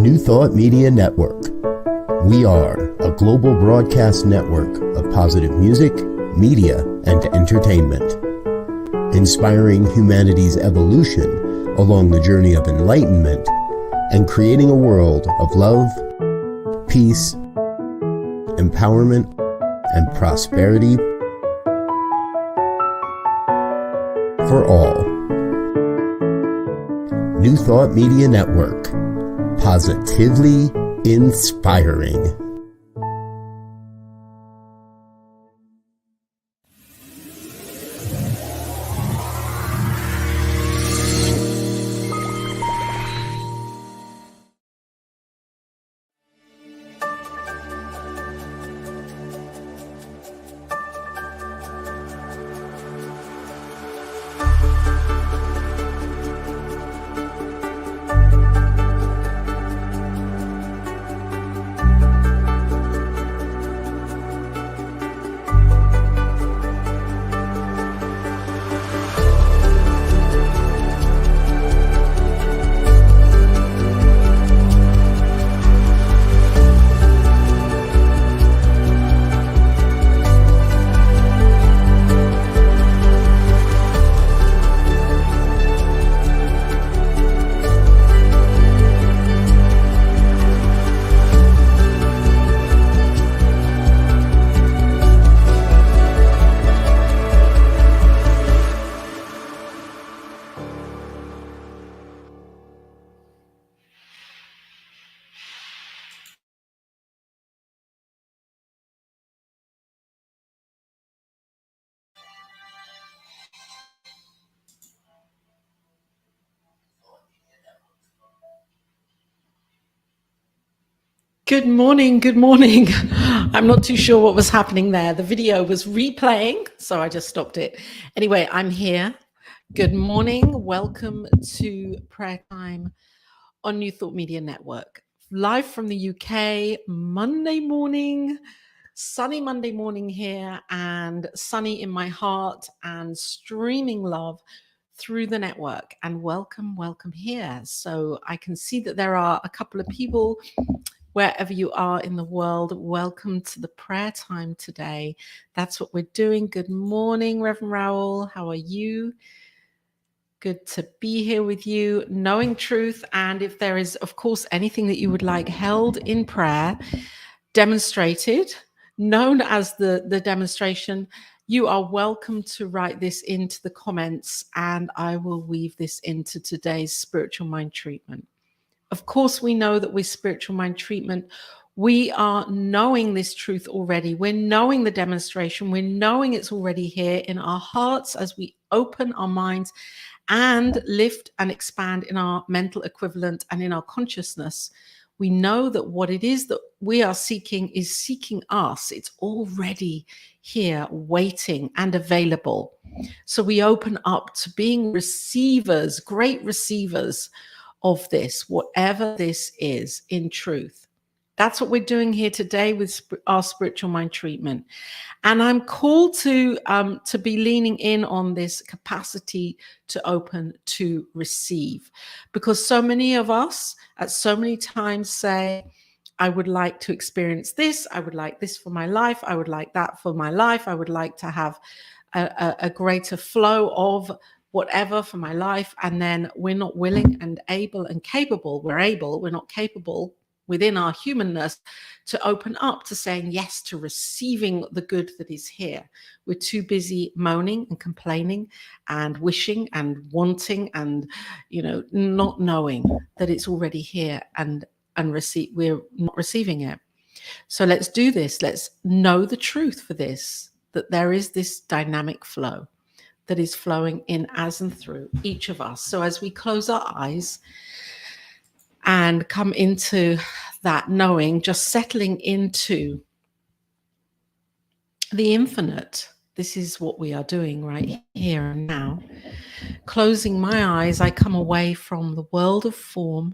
New Thought Media Network. We are a global broadcast network of positive music, media, and entertainment, inspiring humanity's evolution along the journey of enlightenment and creating a world of love, peace, empowerment, and prosperity for all. New Thought Media Network. Positively inspiring. Good morning, good morning. I'm not too sure what was happening there. The video was replaying, so I just stopped it. Anyway, I'm here. Good morning. Welcome to Prayer Time on New Thought Media Network. Live from the UK, Monday morning, sunny Monday morning here, and sunny in my heart, and streaming love through the network. And welcome here. So I can see that there are a couple of people wherever you are in the world. Welcome to the prayer time today. That's what we're doing. Good morning, Reverend Raoul. How are you? Good to be here with you, knowing truth. And if there is, of course, anything that you would like held in prayer, demonstrated, known as the demonstration, you are welcome to write this into the comments, and I will weave this into today's spiritual mind treatment. Of course, we know that with spiritual mind treatment, we are knowing this truth already. We're knowing the demonstration. We're knowing it's already here in our hearts as we open our minds and lift and expand in our mental equivalent and in our consciousness. We know that what it is that we are seeking is seeking us. It's already here, waiting and available. So we open up to being receivers, great receivers of this, whatever this is in truth. That's what we're doing here today with our spiritual mind treatment. And I'm called to be leaning in on this capacity to open, to receive, because so many of us at so many times say, I would like to experience this. I would like this for my life. I would like that for my life. I would like to have a greater flow of whatever for my life. And then we're not willing and able and capable. We're not capable within our humanness to open up to saying yes to receiving the good that is here. We're too busy moaning and complaining and wishing and wanting and, not knowing that it's already here and we're not receiving it. So let's do this. Let's know the truth for this, that there is this dynamic flow that is flowing in as and through each of us. So as we close our eyes and come into that knowing, just settling into the infinite, this is what we are doing right here and now. Closing my eyes, I come away from the world of form,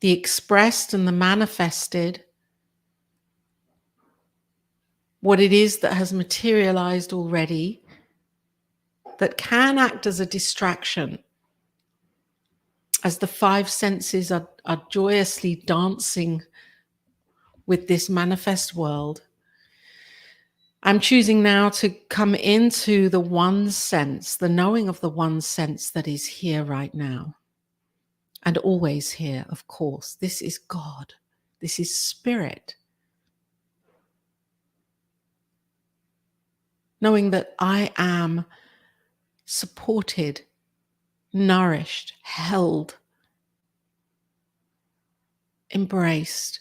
the expressed and the manifested, what it is that has materialized already, that can act as a distraction as the five senses are joyously dancing with this manifest world, I'm choosing now to come into the one sense, the knowing of the one sense that is here right now and always here, of course. This is God. This is spirit. Knowing that I am supported, nourished, held, embraced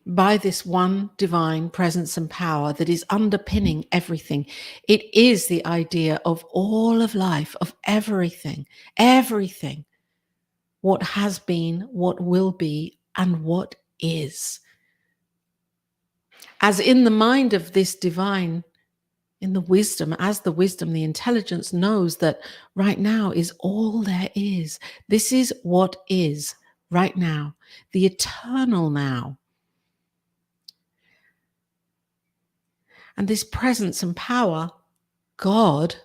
by this one divine presence and power that is underpinning everything. It is the idea of all of life, of everything, everything, what has been, what will be, and what is. As in the mind of this divine, in the wisdom, as the wisdom, the intelligence knows that right now is all there is. This is what is right now, the eternal now. And this presence and power, God,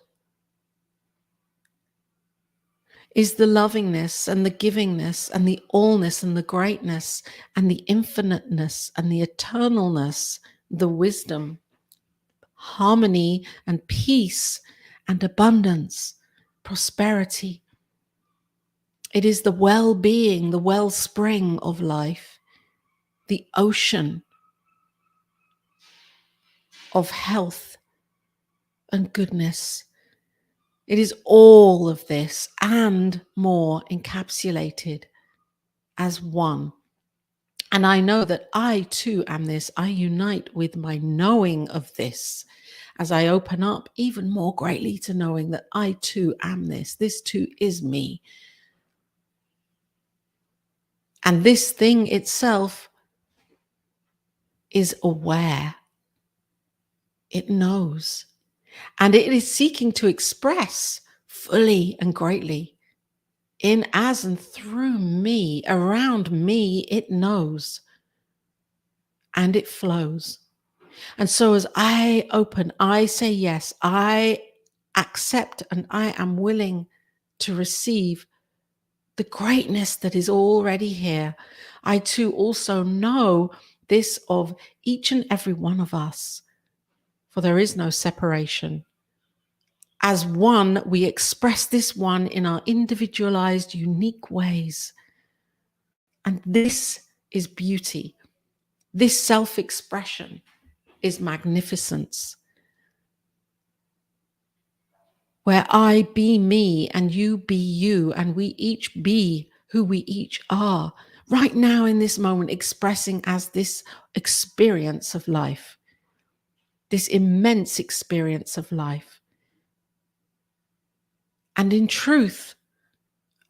is the lovingness and the givingness and the allness and the greatness and the infiniteness and the eternalness, the wisdom, harmony and peace and abundance, prosperity. It is the well-being, the wellspring of life, the ocean of health and goodness. It is all of this and more encapsulated as one. And I know that I too am this. I unite with my knowing of this as I open up even more greatly to knowing that I too am this. This too is me. And this thing itself is aware. It knows. And it is seeking to express fully and greatly in, as, and through me, around me. It knows and it flows. And so as I open, I say yes, I accept and I am willing to receive the greatness that is already here. I too also know this of each and every one of us, for there is no separation. As one, we express this one in our individualized, unique ways. And this is beauty. This self-expression is magnificence. Where I be me and you be you, and we each be who we each are, right now in this moment, expressing as this experience of life, this immense experience of life. And in truth,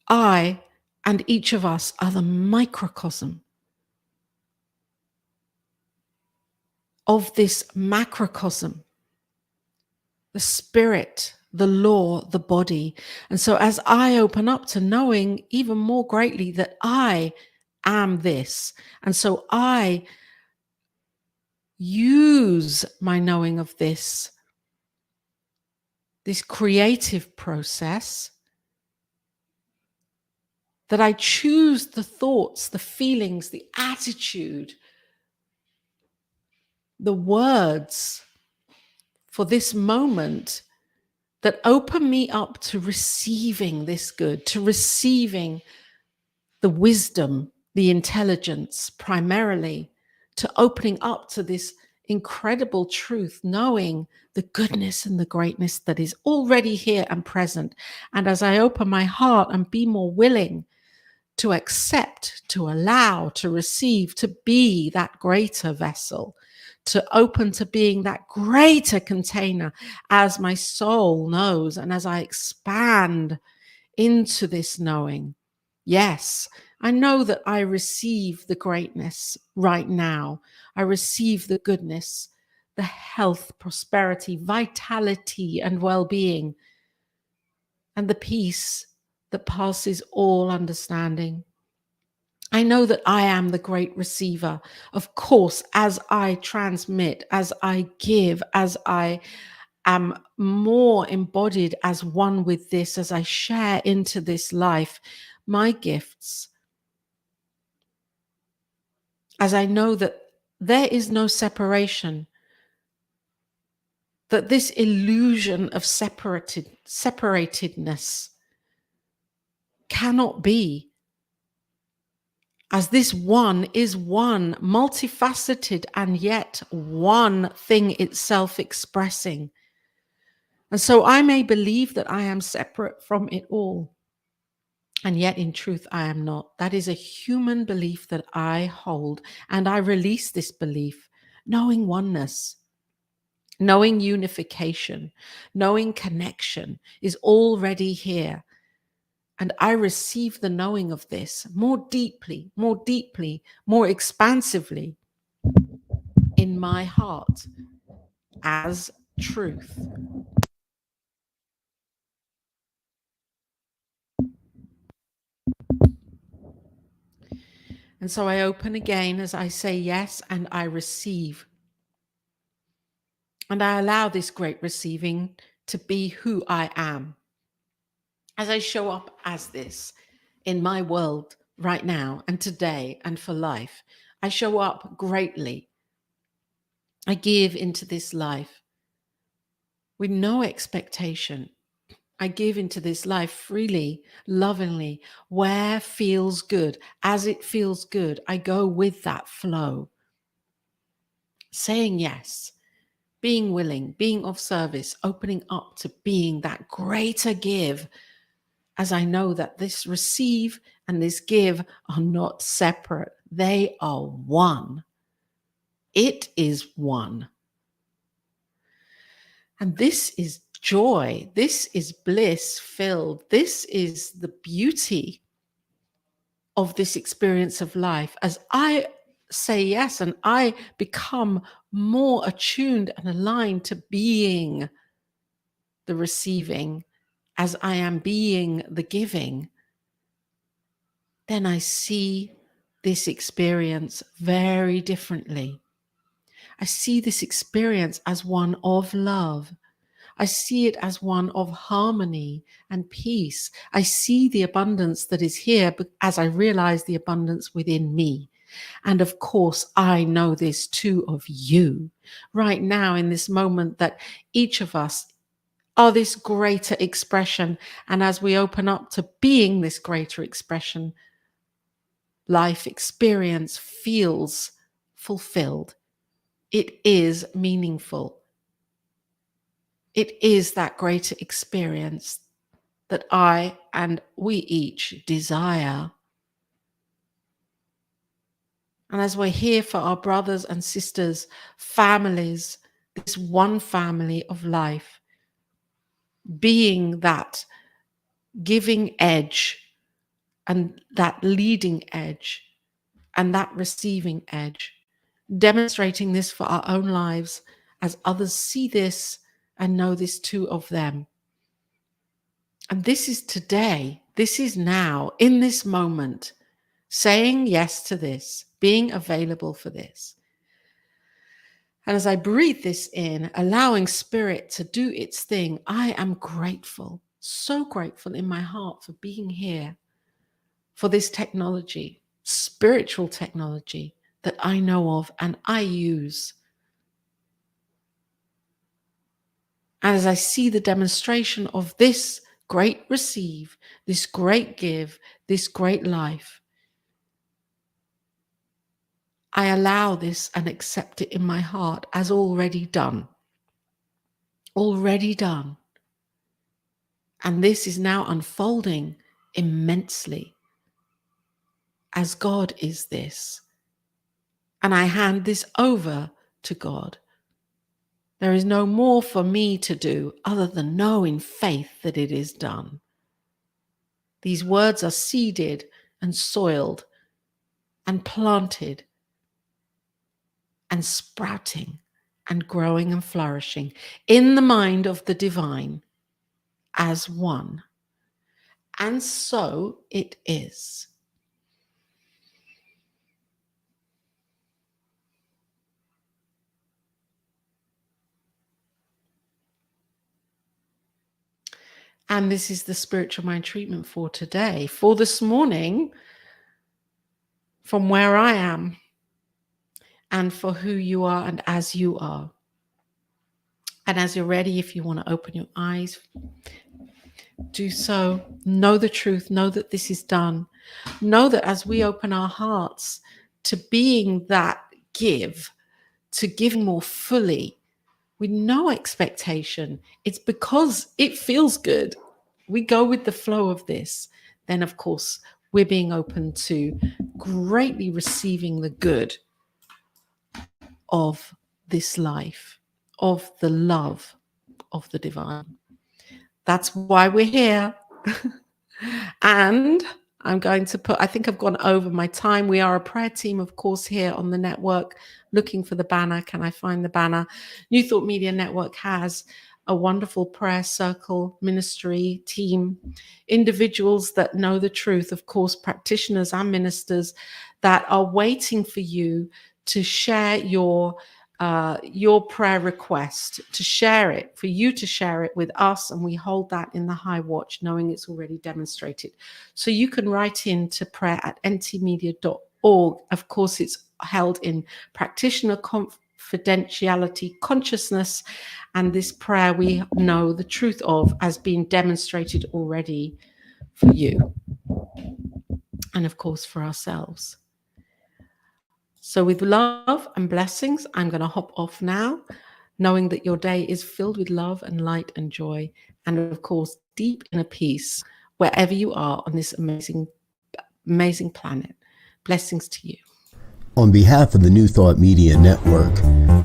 I and each of us are the microcosm of this macrocosm, the spirit, the law, the body. And so as I open up to knowing even more greatly that I am this, and so I use my knowing of this creative process, that I choose the thoughts, the feelings, the attitude, the words for this moment that open me up to receiving this good, to receiving the wisdom, the intelligence primarily, to opening up to this incredible truth, knowing the goodness and the greatness that is already here and present. And as I open my heart and be more willing to accept, to allow, to receive, to be that greater vessel, to open to being that greater container as my soul knows, and as I expand into this knowing. Yes, I know that I receive the greatness right now. I receive the goodness, the health, prosperity, vitality, and well-being, and the peace that passes all understanding. I know that I am the great receiver. Of course, as I transmit, as I give, as I am more embodied as one with this, as I share into this life, my gifts, as I know that there is no separation, that this illusion of separatedness cannot be, as this one is one, multifaceted, and yet one thing itself expressing. And so I may believe that I am separate from it all, and yet in truth I am not. That is a human belief that I hold, and I release this belief, knowing oneness, knowing unification, knowing connection is already here. And I receive the knowing of this more deeply, more expansively in my heart as truth. And so I open again as I say yes, and I receive. And I allow this great receiving to be who I am. As I show up as this in my world right now and today and for life, I show up greatly. I give into this life with no expectation. I give into this life freely, lovingly, where feels good. As it feels good, I go with that flow. Saying yes, being willing, being of service, opening up to being that greater give, as I know that this receive and this give are not separate. They are one. It is one. And this is joy. This is bliss filled. This is the beauty of this experience of life. As I say yes and I become more attuned and aligned to being the receiving as I am being the giving, then I see this experience very differently. I see this experience as one of love. I see it as one of harmony and peace. I see the abundance that is here as I realize the abundance within me. And of course, I know this too of you right now in this moment, that each of us are this greater expression. And as we open up to being this greater expression, life experience feels fulfilled. It is meaningful. It is that greater experience that I and we each desire. And as we're here for our brothers and sisters, families, this one family of life, being that giving edge and that leading edge and that receiving edge, demonstrating this for our own lives as others see this and know this too of them. And this is today, this is now, in this moment, saying yes to this, being available for this. And as I breathe this in, allowing spirit to do its thing, I am grateful, so grateful in my heart for being here, for this technology, spiritual technology that I know of and I use. And as I see the demonstration of this great receive, this great give, this great life, I allow this and accept it in my heart as already done. Already done. And this is now unfolding immensely as God is this. And I hand this over to God. There is no more for me to do other than know in faith that it is done. These words are seeded and soiled and planted and sprouting and growing and flourishing in the mind of the divine as one. And so it is. And this is the spiritual mind treatment for today, for this morning, from where I am, and for who you are and as you are. And as you're ready, if you want to open your eyes, do so. Know the truth. Know that this is done. Know that as we open our hearts to being that to giving more fully, with no expectation, it's because it feels good. We go with the flow of this. Then, of course, we're being open to greatly receiving the good of this life, of the love of the divine. That's why we're here. And I'm going to I think I've gone over my time. We are a prayer team, of course, here on the network, looking for the banner. Can I find the banner? New Thought Media Network has a wonderful prayer circle ministry team, individuals that know the truth, of course, practitioners and ministers that are waiting for you to share your prayer request, to share it, for you to share it with us, and we hold that in the high watch, knowing it's already demonstrated. So you can write in to prayer@ntmedia.org. Of course, it's held in practitioner confidentiality consciousness, and this prayer we know the truth of as being demonstrated already for you, and of course for ourselves. So with love and blessings, I'm going to hop off now, knowing that your day is filled with love and light and joy, and of course, deep inner peace, wherever you are on this amazing, amazing planet. Blessings to you. On behalf of the New Thought Media Network,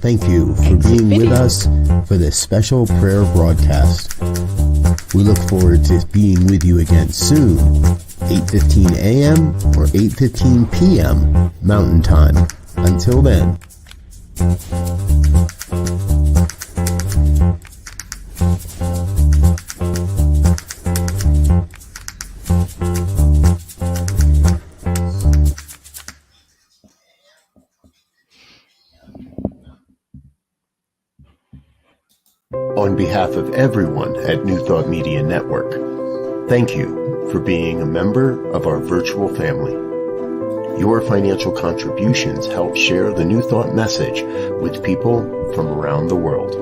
thank you for being with us for this special prayer broadcast. We look forward to being with you again soon, 8:15 a.m. or 8:15 p.m. Mountain Time. Until then. On behalf of everyone at New Thought Media Network, thank you for being a member of our virtual family. Your financial contributions help share the New Thought message with people from around the world.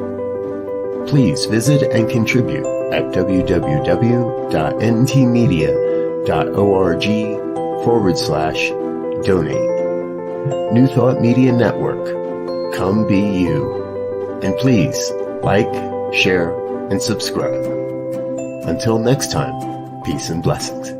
Please visit and contribute at www.ntmedia.org/donate. New Thought Media Network, come be you. And please like, share, and subscribe. Until next time, peace and blessings.